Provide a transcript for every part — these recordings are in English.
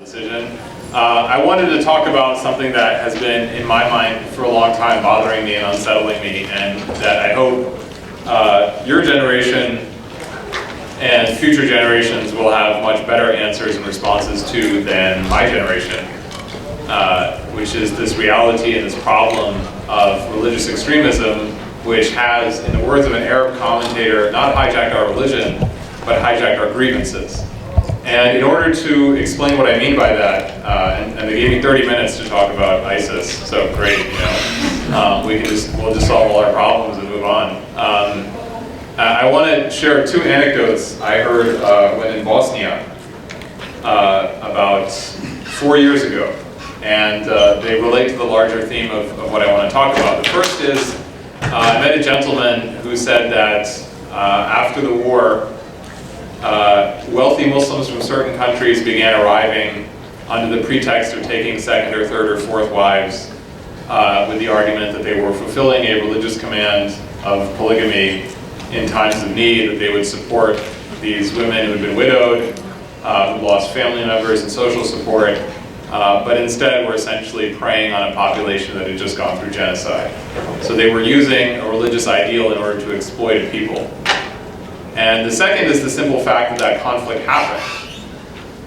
Decision. I wanted to talk about something that has been in my mind for a long time bothering me and unsettling me, and that I hope your generation and future generations will have much better answers and responses to than my generation, which is this reality and this problem of religious extremism, which has, in the words of an Arab commentator, not hijacked our religion, but hijacked our grievances. And in order to explain what I mean by that, and they gave me 30 minutes to talk about ISIS, so great, you know, we'll just solve all our problems and move on. I want to share two anecdotes I heard when in Bosnia about 4 years ago, and they relate to the larger theme of what I want to talk about. The first is, I met a gentleman who said that after the war, wealthy Muslims from certain countries began arriving under the pretext of taking second or third or fourth wives with the argument that they were fulfilling a religious command of polygamy in times of need, that they would support these women who had been widowed, who lost family members and social support, but instead were essentially preying on a population that had just gone through genocide. So they were using a religious ideal in order to exploit a people. And the second is the simple fact that that conflict happened.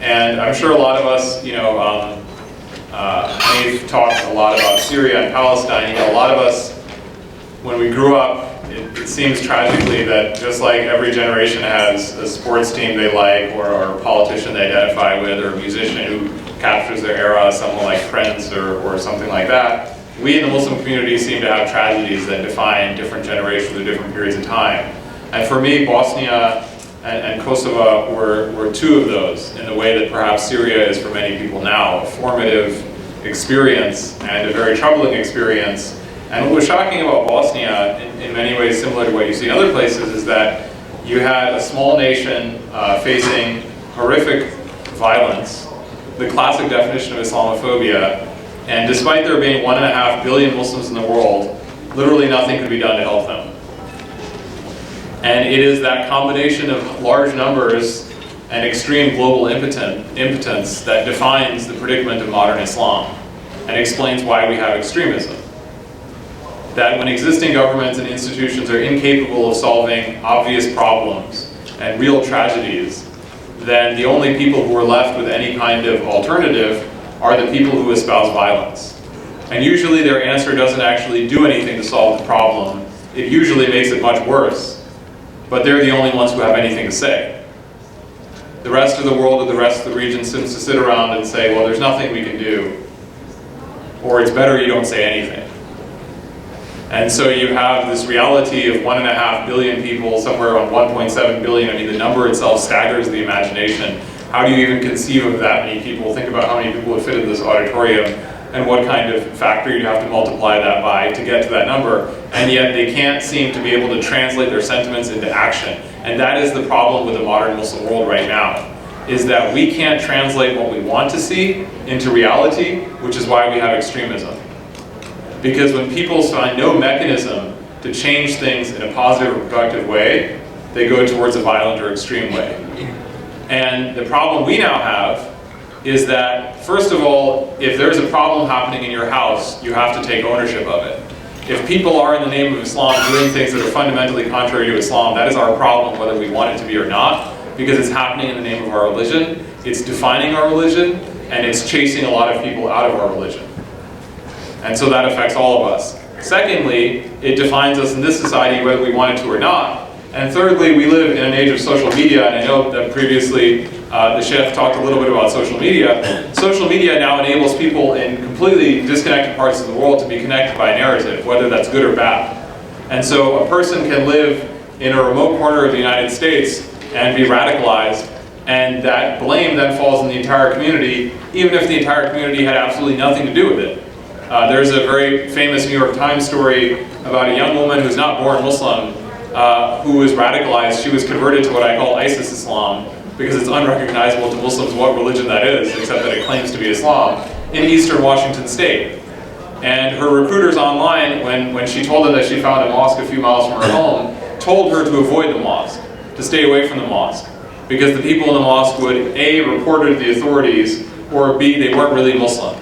And I'm sure a lot of us, you know, we've talked a lot about Syria and Palestine. You know, a lot of us, when we grew up, it seems tragically that just like every generation has a sports team they like, or a politician they identify with, or a musician who captures their era, someone like Prince or something like that, we in the Muslim community seem to have tragedies that define different generations or different periods of time. And for me, Bosnia and Kosovo were two of those, in the way that perhaps Syria is for many people now, a formative experience and a very troubling experience. And what was shocking about Bosnia, in many ways similar to what you see in other places, is that you had a small nation facing horrific violence, the classic definition of Islamophobia, and despite there being 1.5 billion Muslims in the world, literally nothing could be done to help them. And it is that combination of large numbers and extreme global impotence that defines the predicament of modern Islam and explains why we have extremism. That when existing governments and institutions are incapable of solving obvious problems and real tragedies, then the only people who are left with any kind of alternative are the people who espouse violence. And usually their answer doesn't actually do anything to solve the problem. It usually makes it much worse. But they're the only ones who have anything to say. The rest of the world or the rest of the region seems to sit around and say, well, there's nothing we can do, or it's better you don't say anything. And so you have this reality of 1.5 billion people, somewhere around 1.7 billion. I mean, the number itself staggers the imagination. How do you even conceive of that many people? Think about how many people would fit in this auditorium and what kind of factor you'd have to multiply that by to get to that number. And yet they can't seem to be able to translate their sentiments into action. And that is the problem with the modern Muslim world right now, is that we can't translate what we want to see into reality, which is why we have extremism. Because when people find no mechanism to change things in a positive or productive way, they go towards a violent or extreme way. And the problem we now have is that, first of all, if there's a problem happening in your house, you have to take ownership of it. If people are, in the name of Islam, doing things that are fundamentally contrary to Islam, that is our problem, whether we want it to be or not, because it's happening in the name of our religion, it's defining our religion, and it's chasing a lot of people out of our religion. And so that affects all of us. Secondly, it defines us in this society whether we want it to or not. And thirdly, we live in an age of social media, and I know that previously the chef talked a little bit about social media. Social media now enables people in completely disconnected parts of the world to be connected by a narrative, whether that's good or bad. And so a person can live in a remote corner of the United States and be radicalized, and that blame then falls on the entire community, even if the entire community had absolutely nothing to do with it. There's a very famous New York Times story about a young woman who's not born Muslim, who was radicalized. She was converted to what I call ISIS Islam, because it's unrecognizable to Muslims what religion that is, except that it claims to be Islam, in eastern Washington state. And her recruiters online, when she told them that she found a mosque a few miles from her home, told her to avoid the mosque, to stay away from the mosque, because the people in the mosque would A, report her to the authorities, or B, they weren't really Muslim.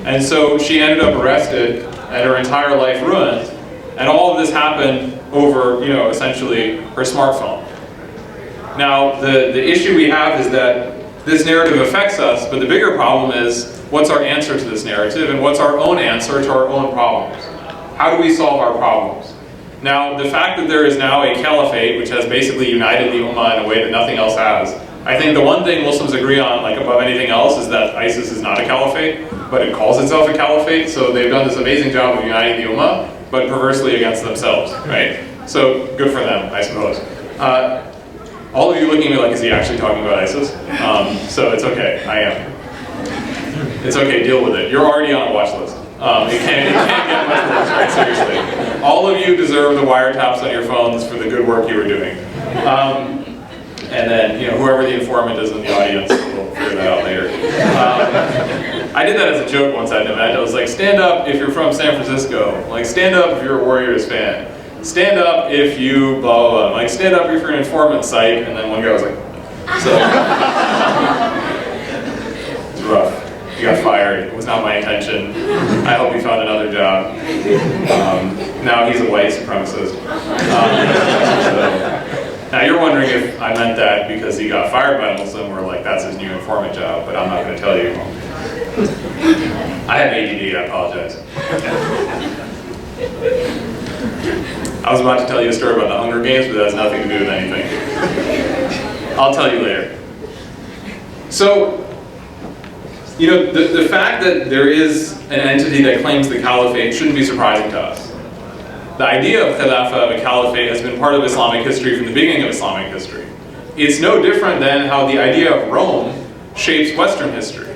And so she ended up arrested and her entire life ruined. And all of this happened over, essentially her smartphone. Now, the issue we have is that this narrative affects us, but the bigger problem is, what's our answer to this narrative, and what's our own answer to our own problems? How do we solve our problems? Now, the fact that there is now a caliphate, which has basically united the Ummah in a way that nothing else has, I think the one thing Muslims agree on, like above anything else, is that ISIS is not a caliphate, but it calls itself a caliphate, so they've done this amazing job of uniting the Ummah, but perversely against themselves, right? So, good for them, I suppose. All of you looking at me like, is he actually talking about ISIS? So it's okay, I am. It's okay, deal with it. You're already on a watch list. It can't get much worse, right? Seriously. All of you deserve the wiretaps on your phones for the good work you were doing. And then, whoever the informant is in the audience, we'll figure that out later. I did that as a joke once at an event. I was like, stand up if you're from San Francisco. Like, stand up if you're a Warriors fan. Stand up if you blah, blah, blah. Like, stand up if you're an informant site. And then one guy was like, so. It's rough. He got fired. It was not my intention. I hope he found another job. Now he's a white supremacist. Now you're wondering if I meant that because he got fired by a Muslim, or like that's his new informant job, but I'm not going to tell you. I have ADD, I apologize. I was about to tell you a story about the Hunger Games, but that has nothing to do with anything. I'll tell you later. So, the fact that there is an entity that claims the caliphate shouldn't be surprising to us. The idea of Khilafah, of a caliphate, has been part of Islamic history from the beginning of Islamic history. It's no different than how the idea of Rome shapes Western history,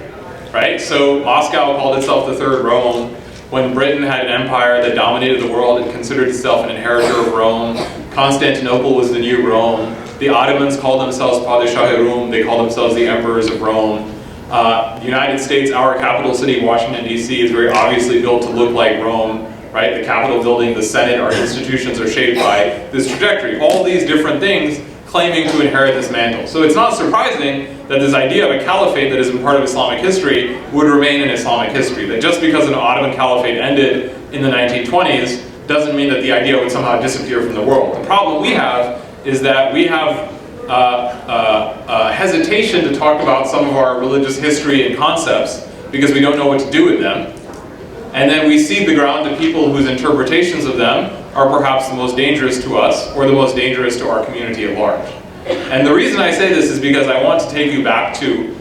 right? So Moscow called itself the Third Rome. When Britain had an empire that dominated the world and considered itself an inheritor of Rome, Constantinople was the new Rome. The Ottomans called themselves Padishah-i-Rum, they called themselves the emperors of Rome. The United States, our capital city, Washington, D.C., is very obviously built to look like Rome, right? The Capitol building, the Senate, our institutions are shaped by this trajectory. All these different things claiming to inherit this mantle. So it's not surprising that this idea of a caliphate that has been part of Islamic history would remain in Islamic history. That just because an Ottoman caliphate ended in the 1920s doesn't mean that the idea would somehow disappear from the world. The problem we have is that we have hesitation to talk about some of our religious history and concepts because we don't know what to do with them. And then we cede the ground to people whose interpretations of them are perhaps the most dangerous to us or the most dangerous to our community at large. And the reason I say this is because I want to take you back to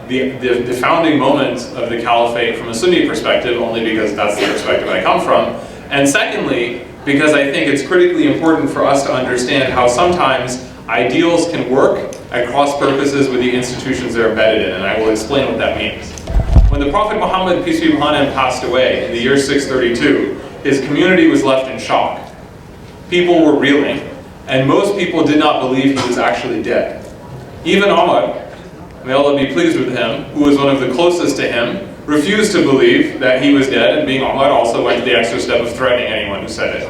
the founding moment of the caliphate from a Sunni perspective, only because that's the perspective I come from. And secondly, because I think it's critically important for us to understand how sometimes ideals can work at cross purposes with the institutions they're embedded in, and I will explain what that means. When the Prophet Muhammad, peace be upon him, passed away in the year 632, his community was left in shock. People were reeling, and most people did not believe he was actually dead. Even Umar, may Allah be pleased with him, who was one of the closest to him, refused to believe that he was dead, and being Umar also went to the extra step of threatening anyone who said it.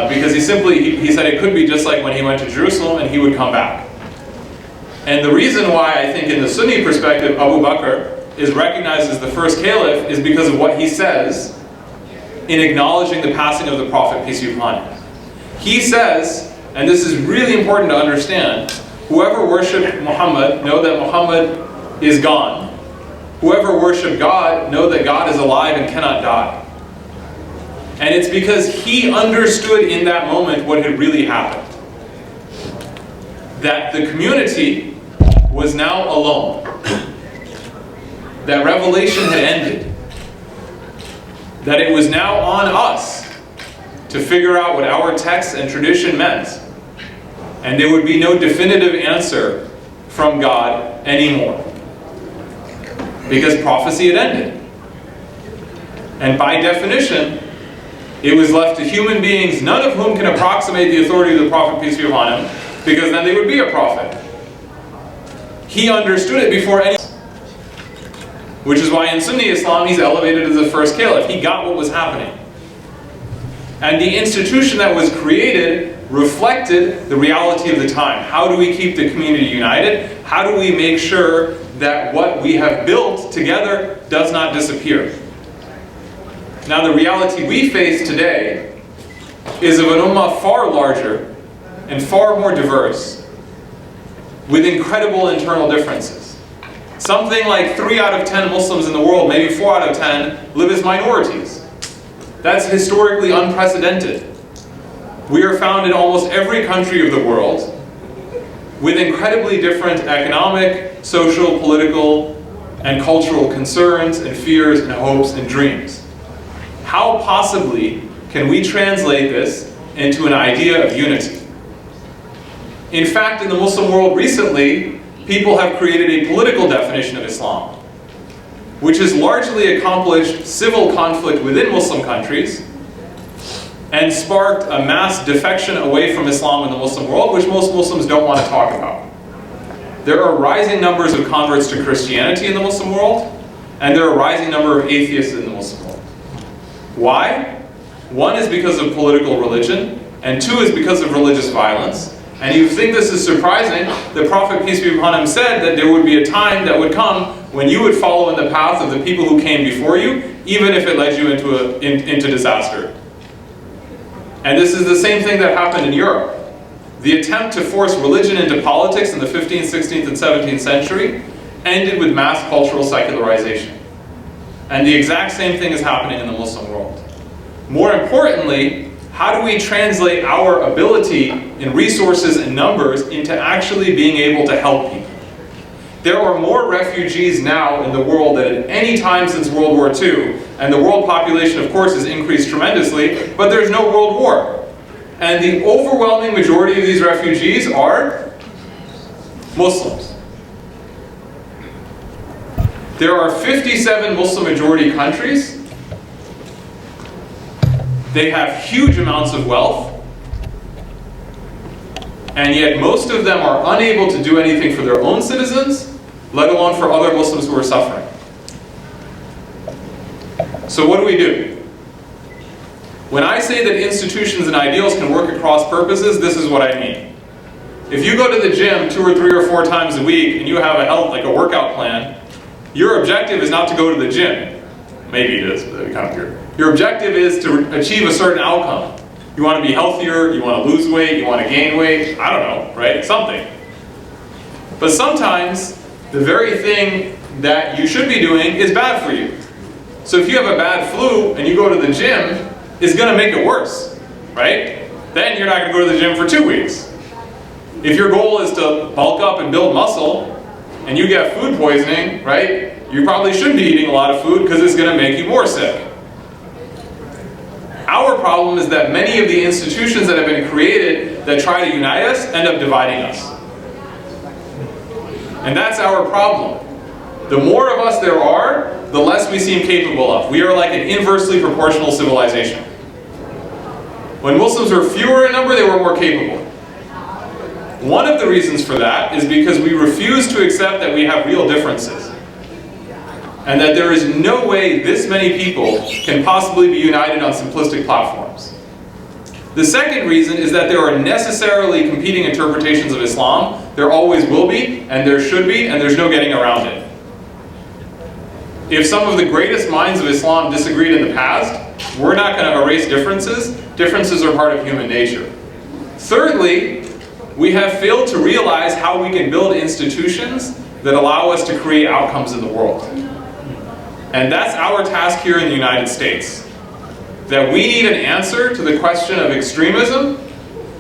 Because he said it could be just like when he went to Jerusalem and he would come back. And the reason why I think in the Sunni perspective Abu Bakr is recognized as the first caliph is because of what he says in acknowledging the passing of the Prophet, peace be upon him. He says, and this is really important to understand, whoever worshipped Muhammad, know that Muhammad is gone. Whoever worshipped God, know that God is alive and cannot die. And it's because he understood in that moment what had really happened. That the community was now alone. That revelation had ended. That it was now on us to figure out what our text and tradition meant. And there would be no definitive answer from God anymore. Because prophecy had ended. And by definition, it was left to human beings, none of whom can approximate the authority of the Prophet, peace be upon him, because then they would be a prophet. He understood it before anyone. Which is why in Sunni Islam he's elevated as the first caliph. He got what was happening. And the institution that was created reflected the reality of the time. How do we keep the community united? How do we make sure that what we have built together does not disappear. Now, the reality we face today is of an ummah far larger and far more diverse, with incredible internal differences. Something like 3 out of 10 Muslims in the world, maybe 4 out of 10, live as minorities. That's historically unprecedented. We are found in almost every country of the world, with incredibly different economic, social, political, and cultural concerns and fears and hopes and dreams. How possibly can we translate this into an idea of unity? In fact, in the Muslim world recently, people have created a political definition of Islam, which has largely accomplished civil conflict within Muslim countries and sparked a mass defection away from Islam in the Muslim world, which most Muslims don't want to talk about. There are rising numbers of converts to Christianity in the Muslim world, and there are a rising number of atheists in the Muslim world. Why? One is because of political religion, and two is because of religious violence. And you think this is surprising, the Prophet, peace be upon him, said that there would be a time that would come when you would follow in the path of the people who came before you, even if it led you into disaster. And this is the same thing that happened in Europe. The attempt to force religion into politics in the 15th, 16th, and 17th century ended with mass cultural secularization. And the exact same thing is happening in the Muslim world. More importantly, how do we translate our ability in resources and numbers into actually being able to help people? There are more refugees now in the world than at any time since World War II, and the world population, of course, has increased tremendously, but there's no world war. And the overwhelming majority of these refugees are Muslims. There are 57 Muslim majority countries. They have huge amounts of wealth, and yet most of them are unable to do anything for their own citizens, let alone for other Muslims who are suffering. So what do? When I say that institutions and ideals can work across purposes, this is what I mean. If you go to the gym 2 or 3 or 4 times a week and you have a workout plan, your objective is not to go to the gym. Maybe it is, but that'd be kind of weird. Your objective is to achieve a certain outcome. You want to be healthier, you want to lose weight, you want to gain weight, I don't know, right? Something. But sometimes, the very thing that you should be doing is bad for you. So if you have a bad flu and you go to the gym, it's going to make it worse, right? Then you're not going to go to the gym for 2 weeks. If your goal is to bulk up and build muscle, and you get food poisoning, right? You probably shouldn't be eating a lot of food because it's going to make you more sick. Our problem is that many of the institutions that have been created that try to unite us end up dividing us. And that's our problem. The more of us there are, the less we seem capable of. We are like an inversely proportional civilization. When Muslims were fewer in number, they were more capable. One of the reasons for that is because we refuse to accept that we have real differences, and that there is no way this many people can possibly be united on simplistic platforms. The second reason is that there are necessarily competing interpretations of Islam. There always will be, and there should be, and there's no getting around it. If some of the greatest minds of Islam disagreed in the past, we're not going to erase differences. Differences are part of human nature. Thirdly, we have failed to realize how we can build institutions that allow us to create outcomes in the world. And that's our task here in the United States. That we need an answer to the question of extremism,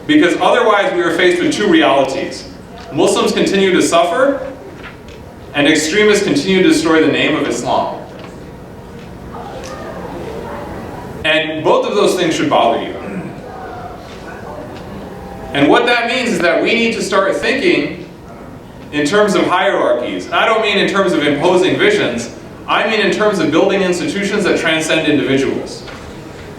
because otherwise we are faced with 2 realities. Muslims continue to suffer, and extremists continue to destroy the name of Islam. And both of those things should bother you. And what that means is that we need to start thinking in terms of hierarchies. And I don't mean in terms of imposing visions, I mean in terms of building institutions that transcend individuals.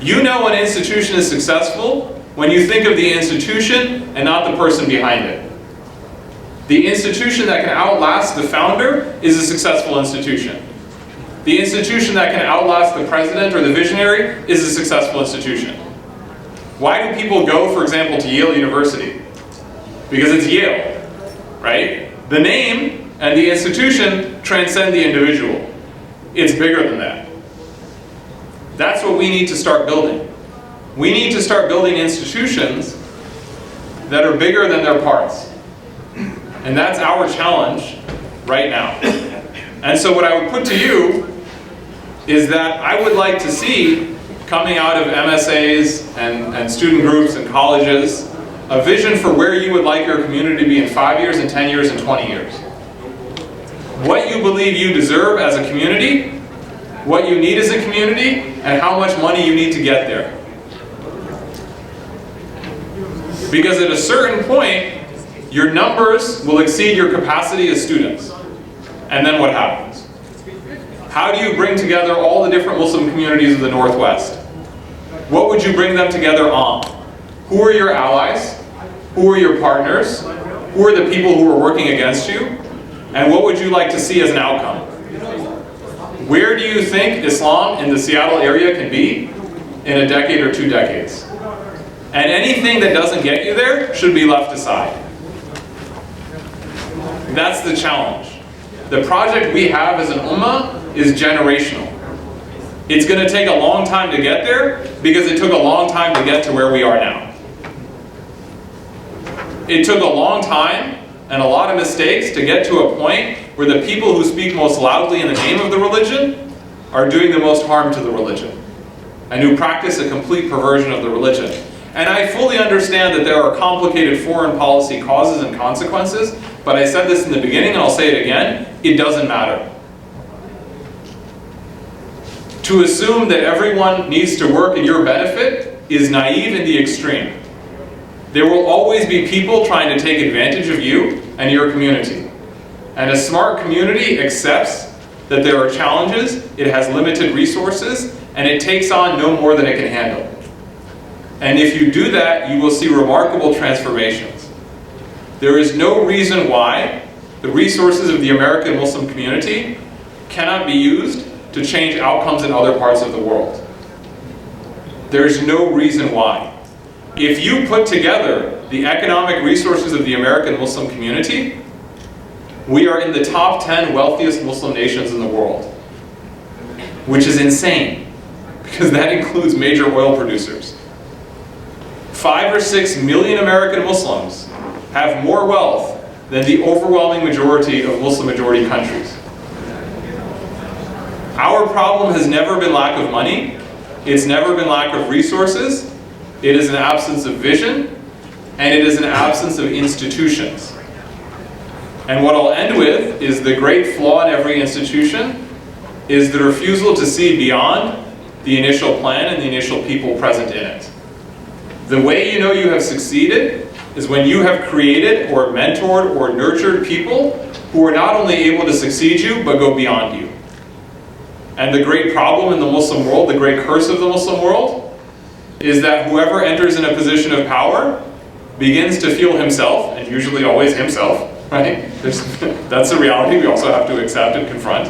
You know an institution is successful when you think of the institution and not the person behind it. The institution that can outlast the founder is a successful institution. The institution that can outlast the president or the visionary is a successful institution. Why do people go, for example, to Yale University? Because it's Yale, right? The name And the institution transcends the individual. It's bigger than that. That's what we need to start building. We need to start building institutions that are bigger than their parts. And that's our challenge right now. And so what I would put to you is that I would like to see, coming out of MSAs and student groups and colleges, a vision for where you would like your community to be in 5 years, and 10 years, and 20 years. What you believe you deserve as a community, what you need as a community, and how much money you need to get there. Because at a certain point, your numbers will exceed your capacity as students. And then what happens? How do you bring together all the different Muslim communities of the Northwest? What would you bring them together on? Who are your allies? Who are your partners? Who are the people who are working against you? And what would you like to see as an outcome? Where do you think Islam in the Seattle area can be in a decade or 2 decades? And anything that doesn't get you there should be left aside. That's the challenge. The project we have as an ummah is generational. It's going to take a long time to get there because it took a long time to get to where we are now. It took a long time and a lot of mistakes to get to a point where the people who speak most loudly in the name of the religion are doing the most harm to the religion and who practice a complete perversion of the religion. And I fully understand that there are complicated foreign policy causes and consequences, but I said this in the beginning and I'll say it again, it doesn't matter. To assume that everyone needs to work in your benefit is naive in the extreme. There will always be people trying to take advantage of you and your community. And a smart community accepts that there are challenges, it has limited resources, and it takes on no more than it can handle. And if you do that, you will see remarkable transformations. There is no reason why the resources of the American Muslim community cannot be used to change outcomes in other parts of the world. There is no reason why. If you put together the economic resources of the American Muslim community, we are in the top 10 wealthiest Muslim nations in the world, which is insane, because that includes major oil producers. 5 or 6 million American Muslims have more wealth than the overwhelming majority of Muslim majority countries. Our problem has never been lack of money, it's never been lack of resources, it is an absence of vision, and it is an absence of institutions. And what I'll end with is the great flaw in every institution is the refusal to see beyond the initial plan and the initial people present in it. The way you know you have succeeded is when you have created or mentored or nurtured people who are not only able to succeed you, but go beyond you. And the great problem in the Muslim world, the great curse of the Muslim world, is that whoever enters in a position of power begins to feel himself, and usually always himself, right? That's the reality we also have to accept and confront,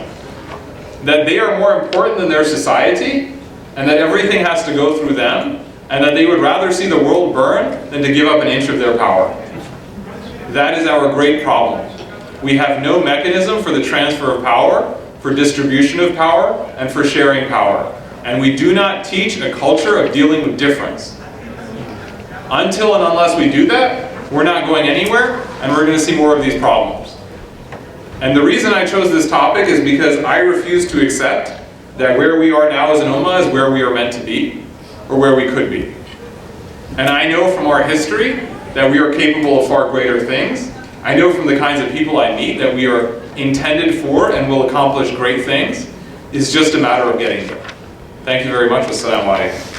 that they are more important than their society, and that everything has to go through them, and that they would rather see the world burn than to give up an inch of their power. That is our great problem. We have no mechanism for the transfer of power, for distribution of power, and for sharing power. And we do not teach a culture of dealing with difference. Until and unless we do that, we're not going anywhere, and we're going to see more of these problems. And the reason I chose this topic is because I refuse to accept that where we are now as an ummah is where we are meant to be, or where we could be. And I know from our history that we are capable of far greater things. I know from the kinds of people I meet that we are intended for and will accomplish great things. It's just a matter of getting there. Thank you very much. Wassalamu alaikum.